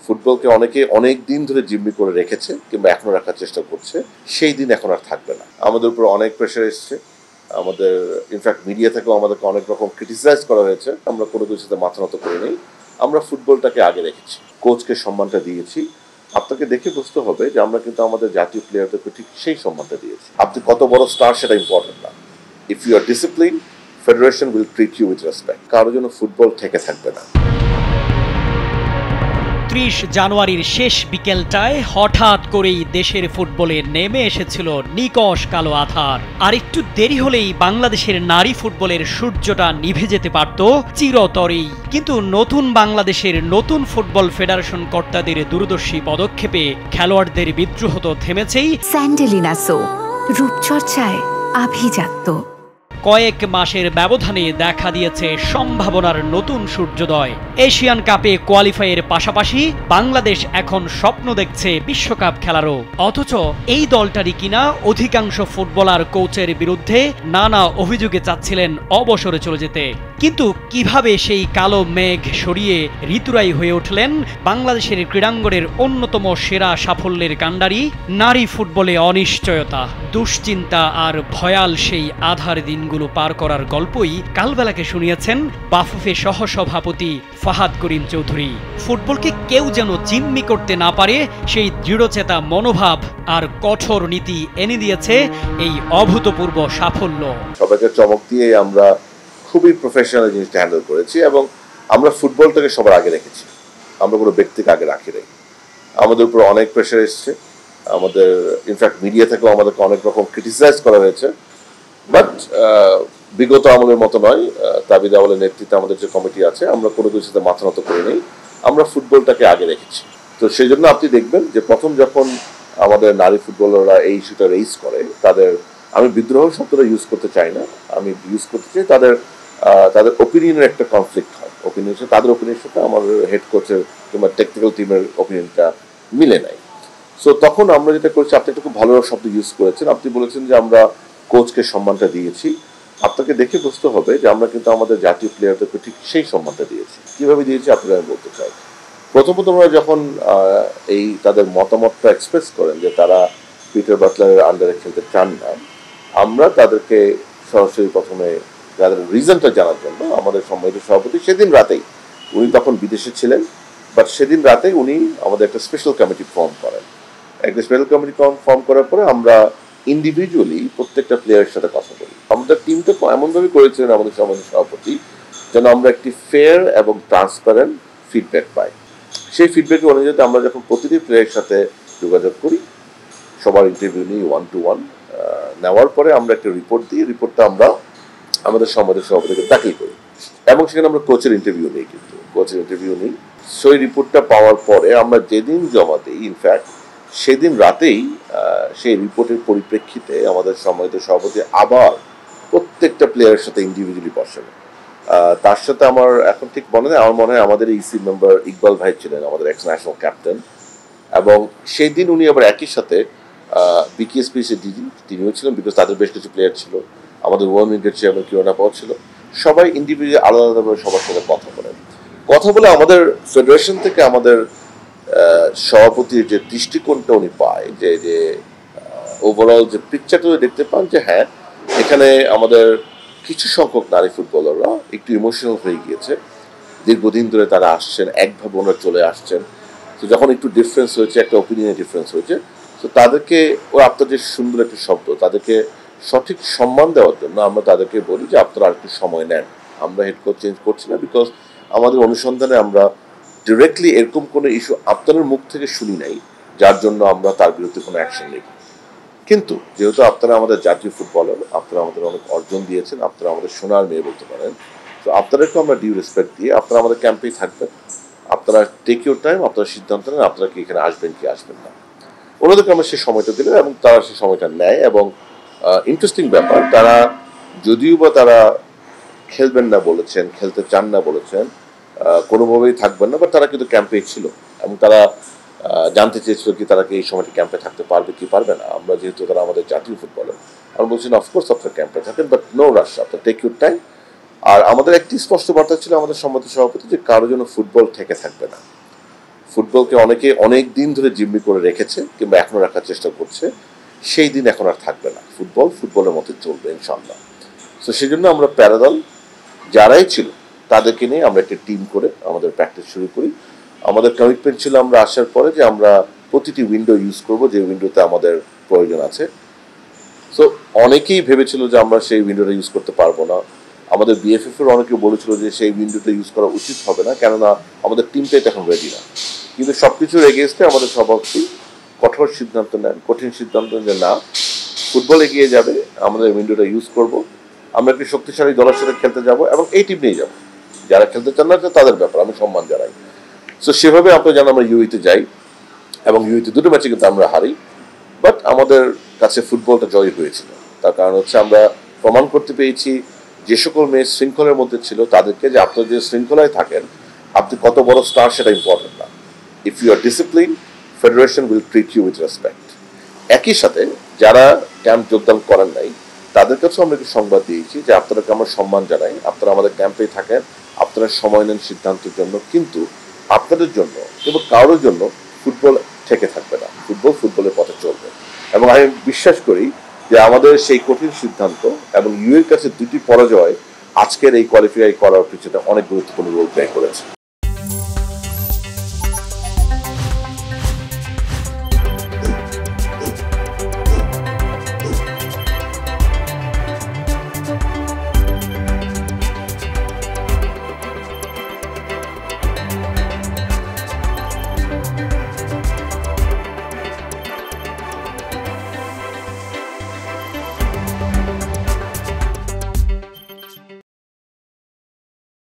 ফুটবলকে অনেকে অনেক দিন ধরে জিম্মি করে রেখেছে কিংবা এখনো রাখার চেষ্টা করছে, সেই দিন এখন আর থাকবে না। আমাদের উপর অনেক প্রেশার এসছে, আমাদের ইনফ্যাক্ট মিডিয়া থেকেও আমাদেরকে অনেক রকম ক্রিটিসাইজ করা হয়েছে। আমরা কোনো কিছুতে মাথা নত করি নেই, আমরা ফুটবলটাকে আগে রেখেছি, কোচকে সম্মানটা দিয়েছি। আপনাকে দেখে বুঝতে হবে যে আমরা কিন্তু আমাদের জাতীয় প্লেয়ারদেরকে ঠিক সেই সম্মানটা দিয়েছি। আপনি কত বড় স্টার সেটা ইম্পর্টেন্ট না, if you are discipline, federation will treat you with respect. কারোর জন্য ফুটবল থেকে থাকবে না। ৩০ জানুয়ারির শেষ বিকেলটায় হঠাৎ করেই দেশের ফুটবলে নেমে এসেছিল নিকষ কালো আঁধার। আর একটু দেরি হলেই বাংলাদেশের নারী ফুটবলের সূর্যটা নিভে যেতে পারত চিরতরেই। কিন্তু নতুন বাংলাদেশের নতুন ফুটবল ফেডারেশন কর্তাদের দূরদর্শী পদক্ষেপে খেলোয়াড়দের বিদ্রোহ তো থেমেছেই, স্যান্ডেলিনা সো রূপচর্চায় আভিজাত্য। কয়েক মাসের ব্যবধানে দেখা দিয়েছে সম্ভাবনার নতুন সূর্যোদয়। এশিয়ান কাপে কোয়ালিফাইয়ের পাশাপাশি বাংলাদেশ এখন স্বপ্ন দেখছে বিশ্বকাপ খেলারও। অথচ এই দলটারই কিনা অধিকাংশ ফুটবলার কোচের বিরুদ্ধে নানা অভিযোগে চাচ্ছিলেন অবসরে চলে যেতে। কিন্তু কিভাবে সেই কালো মেঘ সরিয়ে ঋতুরাই হয়ে উঠলেন বাংলাদেশের ক্রীড়াঙ্গনের অন্যতম সেরা সাফল্যের কাণ্ডারি? নারী ফুটবলে অনিশ্চয়তা, দুশ্চিন্তা আর ভয়াল সেই আধার দিনগুলো পার করার গল্পই কালবেলাকে শুনিয়েছেন বাফুফে সহসভাপতি ফাহাদ করিম চৌধুরী। ফুটবলকে কেউ যেন জিম্মি করতে না পারে সেই দৃঢ়চেতা মনোভাব আর কঠোর নীতি এনে দিয়েছে এই অভূতপূর্ব সাফল্য। সবাইকে চমক দিয়ে আমরা খুবই প্রফেশনাল জিনিসটা হ্যান্ডেল করেছি এবং আমরা ফুটবলটাকে সবার আগে রেখেছি, আমরা কোনো ব্যক্তিকে আগে রাখি নাই। আমাদের উপর অনেক প্রেশার এসছে, আমাদের ইনফ্যাক্ট মিডিয়া থেকেও আমাদেরকে অনেক রকম ক্রিটিসাইজ করা হয়েছে। বাট বিগত আমলের মতো নয়, তাবিদ আওয়ালের নেতৃত্বে আমাদের যে কমিটি আছে, আমরা কোনো কিছুতে মাথা নত করি নেই, আমরা ফুটবলটাকে আগে রেখেছি। তো সেই জন্য আপনি দেখবেন যে প্রথম যখন আমাদের নারী ফুটবলাররা এই ইস্যুটা রেইজ করে, তাদের, আমি বিদ্রোহ শব্দটা ইউজ করতে চাই না, আমি ইউজ করতে চাই তাদের ওপিনিয়নের একটা কনফ্লিক্ট হয়। ওপিনিয়ন, তাদের ওপিনিয়নের সাথে আমার হেড কোচের কিংবা টেকনিক্যাল টিমের ওপিনিয়নটা মিলে নাই। সো তখন আমরা যেটা করেছি, আপনি একটা খুব ভালো শব্দ ইউজ করেছেন, আপনি বলেছেন যে আমরা কোচকে সম্মানটা দিয়েছি। আপনাকে দেখে বুঝতে হবে যে আমরা কিন্তু আমাদের জাতীয় প্লেয়ারদেরকে ঠিক সেই সম্মানটা দিয়েছি। কিভাবে দিয়েছি আপনারা বলতে চাই। প্রথমত আমরা যখন এই তাদের মতামতটা এক্সপ্রেস করেন যে তারা পিটার বাটলারের আন্ডারে খেলতে চান না, আমরা তাদেরকে সরাসরি প্রথমে যাদের রিজনটা জানার জন্য আমাদের সম্মানিত সভাপতি সেদিন রাতেই, উনি তখন বিদেশে ছিলেন, বাট সেদিন রাতেই উনি আমাদের একটা স্পেশাল কমিটি ফর্ম করেন। একটা স্পেশাল কমিটি ফর্ম করার পরে আমরা ইন্ডিভিজুয়ালি প্রত্যেকটা প্লেয়ারের সাথে কথা বলি। আমাদের টিমটা এমনভাবে করেছিলেন আমাদের সম্মানিত সভাপতি যেন আমরা একটি ফেয়ার এবং ট্রান্সপারেন্ট ফিডব্যাক পাই। সেই ফিডব্যাকের অনুযায়ী আমরা যখন প্রতিটি প্লেয়ারের সাথে যোগাযোগ করি, সবার ইন্টারভিউ নিই, 1 to 1 নেওয়ার পরে আমরা একটা রিপোর্ট দিই। রিপোর্টটা আমরা আমাদের সম্মানিত সভাপতিকে দাখিল করি এবং সেখানে আমরা কোচের ইন্টারভিউ নিই। কিন্তু কোচের ইন্টারভিউ নিই, সেই রিপোর্টটা পাওয়ার পরে আমরা যেদিন জমা দিই, ইনফ্যাক্ট সেদিন রাতেই সেই রিপোর্টের পরিপ্রেক্ষিতে আমাদের সম্মানিত সভাপতি আবার প্রত্যেকটা প্লেয়ারের সাথে ইন্ডিভিজুয়ালি বসেন। তার সাথে আমার এখন ঠিক মনে নেই, আমার মনে হয় আমাদের ইসি মেম্বার ইকবাল ভাই ছিলেন, আমাদের এক্স ন্যাশনাল ক্যাপ্টেন, এবং সেই দিন উনি আবার একই সাথে বিকেএসপি ডিজি তিনিও ছিলেন, বিকজ তাদের বেশ কিছু প্লেয়ার ছিল, আমাদের ওয়ার্ল্ড চেয়ারম্যান কিরণা পাওয়ার ছিল। সবাই ইন্ডিভিজুয়ালি আলাদা আলাদাভাবে সবার সাথে কথা বলে আমাদের ফেডারেশন থেকে আমাদের সভাপতির যে দৃষ্টিকোণটা উনি পায়, যে ওভারঅল যে পিকচারটা দেখতে পান যে হ্যাঁ, এখানে আমাদের কিছু সংখ্যক নারী ফুটবলাররা একটু ইমোশনাল হয়ে গিয়েছে, দীর্ঘদিন ধরে তারা আসছেন, একভাবে ওনারা চলে আসছেন। তো যখন একটু ডিফারেন্স হয়েছে, একটা ওপিনিয়নের ডিফারেন্স হয়েছে, তো তাদেরকে ও আপনার যে সুন্দর একটা শব্দ, তাদেরকে সঠিক সম্মান দেওয়ার জন্য আমরা তাদেরকে বলি যে আপনারা আর একটু সময় নেন, আমরা হেড কোচ চেঞ্জ করছি না, বিকজ আমাদের অনুসন্ধানে আমরা ডিরেক্টলি এরকম কোনো ইস্যু আপনাদের মুখ থেকে শুনি নাই যার জন্য আমরা তার বিরুদ্ধে কোনো অ্যাকশন নেই। কিন্তু যেহেতু আপনারা আমাদের জাতীয় ফুটবলার, আপনারা আমাদের অনেক অর্জন দিয়েছেন, আপনারা আমাদের সোনার মেয়ে বলতে পারেন, তো আপনাদেরকে আমরা ডিউ রেসপেক্ট দিয়ে আপনারা আমাদের ক্যাম্পেই থাকবেন, আপনারা টেক ইউর টাইম, আপনারা সিদ্ধান্ত নেন আপনারা কি এখানে আসবেন কি আসবেন না। ওনাদেরকে আমরা সেই সময়টা দিলাম এবং তারা সেই সময়টা নেয়। এবং ইন্টারেস্টিং ব্যাপার, তারা যদিও বা তারা খেলবেন না বলেছেন, খেলতে চান না বলেছেন, কোনোভাবেই থাকবেন না, বাট তারা কিন্তু ক্যাম্পেই ছিল এবং তারা জানতে চেয়েছিল কি তারা কি এই সময়টা ক্যাম্পে থাকতে পারবে কি পারবে না। আমরা যেহেতু তারা আমাদের জাতীয় ফুটবলার, আমরা বলছি না, অফকোর্স আপনারা ক্যাম্পে থাকেন, বাট নো রাশ, আপনারা টেক ইউর টাইম। আর আমাদের একটি স্পষ্ট বার্তা ছিল আমাদের সম্মতি সভাপতি যে কারোর জন্য ফুটবল থেকে থাকবে না, ফুটবলকে অনেকে অনেক দিন ধরে জিম্মি করে রেখেছে কিংবা এখনো রাখার চেষ্টা করছে, সেই দিন এখন আর থাকবে না। ফুটবল ফুটবলের মতো চলবে ইনশাআল্লাহ। তো সেই জন্য আমরা প্যারাদল যারাই ছিল তাদেরকে নিয়ে আমরা একটা টিম করে আমাদের প্র্যাকটিস শুরু করি। আমাদের কমিটমেন্ট ছিল আমরা আসার পরে যে আমরা প্রতিটি উইন্ডো ইউজ করব যে উইন্ডোতে আমাদের প্রয়োজন আছে। সো অনেকেই ভেবেছিল যে আমরা সেই উইন্ডোটা ইউজ করতে পারবো না। আমাদের বিএফএফ এর অনেকে বলেছিল যে সেই উইন্ডোটা ইউজ করা উচিত হবে না, কেননা আমাদের টিমটাই এখন রেডি না। কিন্তু সবকিছুর এগেইনস্টে আমাদের সভাপতি কঠোর সিদ্ধান্ত নেন, কঠিন সিদ্ধান্ত যে না, ফুটবল এগিয়ে যাবে, আমাদের উইন্ডোটা ইউজ করব, আমরা একটি শক্তিশালী দলের সাথে খেলতে যাব এবং এই টিম নিয়ে যাব। যারা খেলতে চান না তাদের ব্যাপার, আমি সম্মান জানাই। সো সেভাবে আমরা যেন আমরা ইউইতে যাই এবং ইউইতে দুটো ম্যাচে কিন্তু আমরা হারি, বাট আমাদের কাছে ফুটবলটা জয় হয়েছিল। তার কারণ হচ্ছে আমরা প্রমাণ করতে পেরেছি যে সকল ম্যাচ শৃঙ্খলার মধ্যে ছিল তাদেরকে, যে আপনারা যে শৃঙ্খলায় থাকেন, আপনি কত বড় স্টার সেটা ইম্পর্টেন্ট না। If you are discipline, federation will treat you with respect. একই সাথে যারা ক্যাম্প যোগদান করেন নাই তাদের কাছেও আমরা একটু সংবাদ দিয়েছি যে আপনাদেরকে আমরা সম্মান জানাই, আপনারা আমাদের ক্যাম্পেই থাকেন, আপনারা সময় নেন সিদ্ধান্তের জন্য, কিন্তু আপনাদের জন্য এবং কারোর জন্য ফুটবল থেকে থাকবে না। ফুটবল ফুটবলের পথে চলবে। এবং আমি বিশ্বাস করি যে আমাদের সেই কঠিন সিদ্ধান্ত এবং ইউএর কাছে দুটি পরাজয় আজকের এই কোয়ালিফাই করার পিছনে অনেক গুরুত্বপূর্ণ রোল প্লে করেছে।